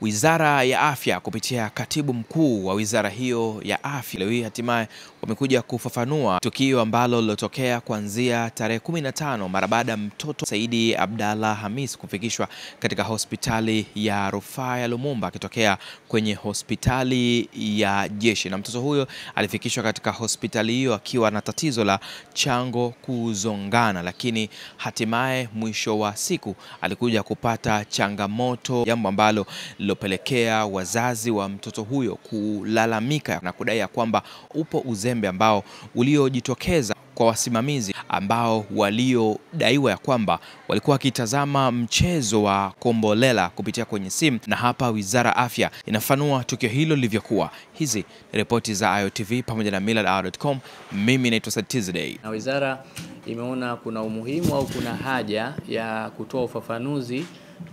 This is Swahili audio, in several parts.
Wizara ya Afya kupitia katibu mkuu wa wizara hiyo ya afya leo hii hatimaye wamekuja kufafanua tukio ambalo lilotokea kuanzia tarehe 15 mara baada ya mtoto Saidi Abdalla Hamis kufikishwa katika hospitali ya Rufaa ya Lumumba akitokea kwenye hospitali ya jeshi, na mtoto huyo alifikishwa katika hospitali hiyo akiwa na tatizo la chango kuzongana, lakini hatimaye mwisho wa siku alikuja kupata changamoto, jambo ambalo lilopelekea wazazi wa mtoto huyo kulalamika na kudai ya kwamba upo uzembe ambao uliojitokeza kwa wasimamizi ambao waliodaiwa ya kwamba walikuwa wakitazama mchezo wa kombolela kupitia kwenye simu, na hapa Wizara ya Afya inafanua tukio hilo lilivyokuwa. Hizi ripoti za IOTV pamoja na millardayo.com. Mimi naitwa Satizday. Na wizara imeona kuna umuhimu au kuna haja ya kutoa ufafanuzi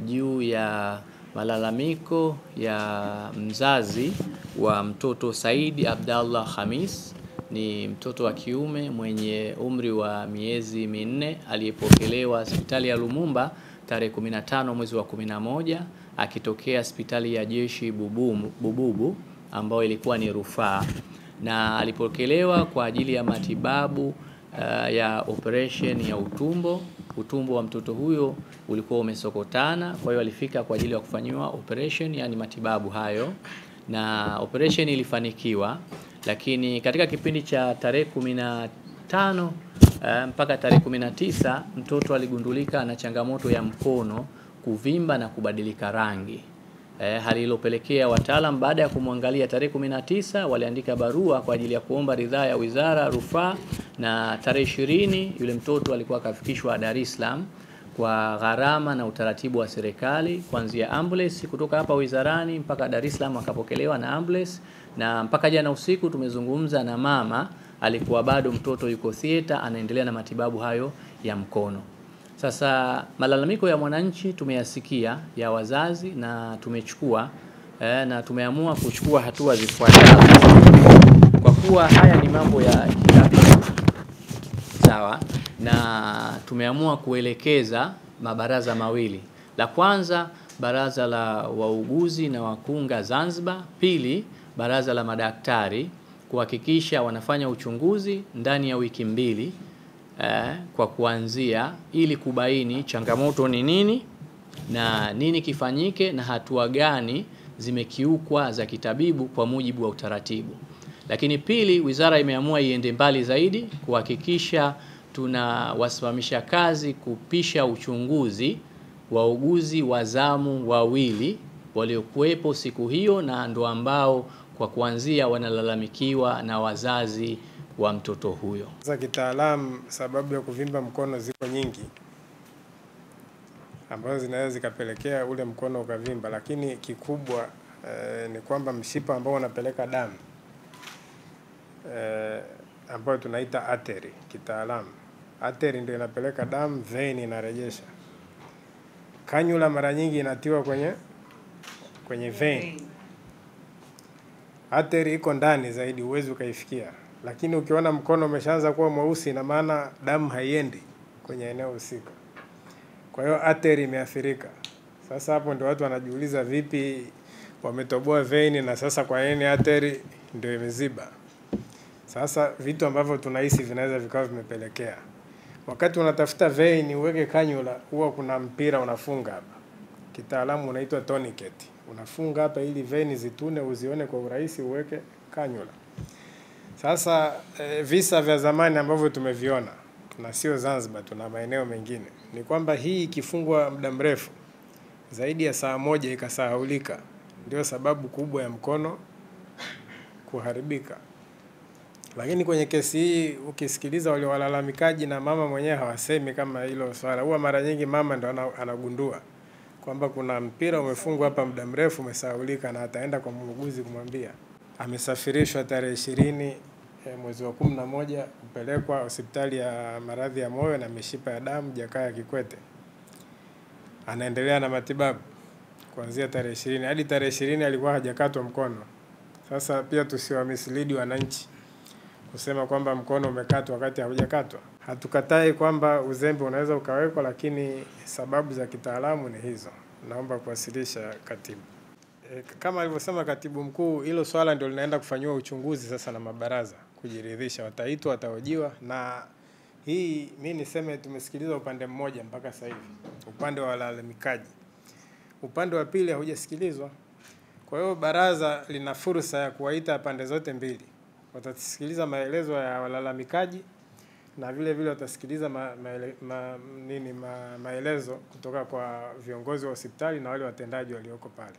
juu ya malalamiko ya mzazi wa mtoto Saidi Abdalla Hamis. Ni mtoto wa kiume mwenye umri wa miezi minne aliyepokelewa hospitali ya Lumumba tarehe 15 mwezi wa 11 akitokea hospitali ya jeshi Bububu ambayo ilikuwa ni rufaa, na alipokelewa kwa ajili ya matibabu ya operation ya utumbo. Utumbo wa mtoto huyo ulikuwa umesokotana, kwa hiyo alifika kwa ajili ya kufanyiwa operation, yani matibabu hayo, na operation ilifanikiwa. Lakini katika kipindi cha tarehe 15 mpaka tarehe 19 mtoto aligundulika na changamoto ya mkono kuvimba na kubadilika rangi. Hali ilopelekea wataalam baada ya kumwangalia tarehe 19 waliandika barua kwa ajili ya kuomba ridhaa ya wizara rufaa, na tarehe 20 yule mtoto alikuwa kafikishwa Dar es Salaam kwa gharama na utaratibu wa serikali, kuanzia ambulance kutoka hapa wizarani mpaka Dar es Salaam akapokelewa na ambulance, na mpaka jana usiku tumezungumza na mama, alikuwa bado mtoto yuko theater anaendelea na matibabu hayo ya mkono. Sasa malalamiko ya mwananchi tumeyasikia, ya wazazi, na tumechukua na tumeamua kuchukua hatua zifuatazo. Kwa kuwa haya ni mambo ya kitabibu, sawa, na tumeamua kuelekeza mabaraza mawili. La kwanza, baraza la wauguzi na wakunga Zanzibar; pili, baraza la madaktari, kuhakikisha wanafanya uchunguzi ndani ya wiki 2 kwa kuanzia, ili kubaini changamoto ni nini na nini kifanyike na hatua gani zimekiukwa za kitabibu kwa mujibu wa utaratibu. Lakini pili, wizara imeamua iende mbali zaidi, kuhakikisha tunawasimamisha kazi kupisha uchunguzi wauguzi wa zamu 2 waliokuwepo siku hiyo, na ndo ambao kwa kuanzia wanalalamikiwa na wazazi wa mtoto huyo. Za kitaalamu, sababu ya kuvimba mkono ziko nyingi ambazo zinaweza zikapelekea ule mkono ukavimba, lakini kikubwa ni kwamba mshipa ambao unapeleka damu ambao tunaita artery kitaalamu. Artery ndio inapeleka damu, vein inarejesha. Kanyula mara nyingi inatiwa kwenye vein. Artery iko ndani zaidi, huwezi ukaifikia. Lakini ukiona mkono umeshaanza kuwa mweusi, na maana damu haiendi kwenye eneo husika. Kwa hiyo artery imeathirika. Sasa hapo ndio watu wanajiuliza, vipi wametoboa vein na sasa kwa nini artery ndio imeziba? Sasa vitu ambavyo tunahisi vinaweza vikawa vimepelekea. Wakati unatafuta vein uweke kanyula, huwa kuna mpira unafunga hapa. Kitaalamu unaitwa tourniquet. Unafunga hapa ili vein zitune, uzione kwa urahisi, uweke kanyula. Sasa visa vya zamani ambavyo tumeviona, na sio Zanzibar, tuna maeneo mengine, ni kwamba hii ikifungwa muda mrefu zaidi ya saa 1 ikasahaulika, ndio sababu kubwa ya mkono kuharibika. Lakini kwenye kesi hii ukisikiliza wale walalamikaji na mama mwenyewe hawasemi kama hilo swala. Huwa mara nyingi mama ndo anagundua kwamba kuna mpira umefungwa hapa muda mrefu umesahaulika, na ataenda kwa muuguzi kumwambia. Amesafirishwa tarehe 20 mwezi wa 11 kupelekwa hospitali ya maradhi ya moyo na mishipa ya damu Jakaya Kikwete. Anaendelea na matibabu kuanzia tarehe 20 hadi tarehe 20 alikuwa hajakatwa mkono. Sasa pia tusiwamislead wananchi kusema kwamba mkono umekatwa wakati haujakatwa. Hatukatai kwamba uzembe unaweza ukawekwa, lakini sababu za kitaalamu ni hizo. Naomba kuwasilisha katibu. Kama alivyosema katibu mkuu, hilo swala ndio linaenda kufanyiwa uchunguzi sasa na mabaraza kujiridhisha, wataitwa, watahojiwa. Na hii mimi niseme tumesikiliza upande mmoja mpaka sasa hivi, upande wa walalamikaji. Upande wa pili haujasikilizwa. Kwa hiyo baraza lina fursa ya kuwaita pande zote mbili. Watasikiliza maelezo ya walalamikaji na vile vile watasikiliza maelezo kutoka kwa viongozi wa hospitali na wale watendaji walioko pale.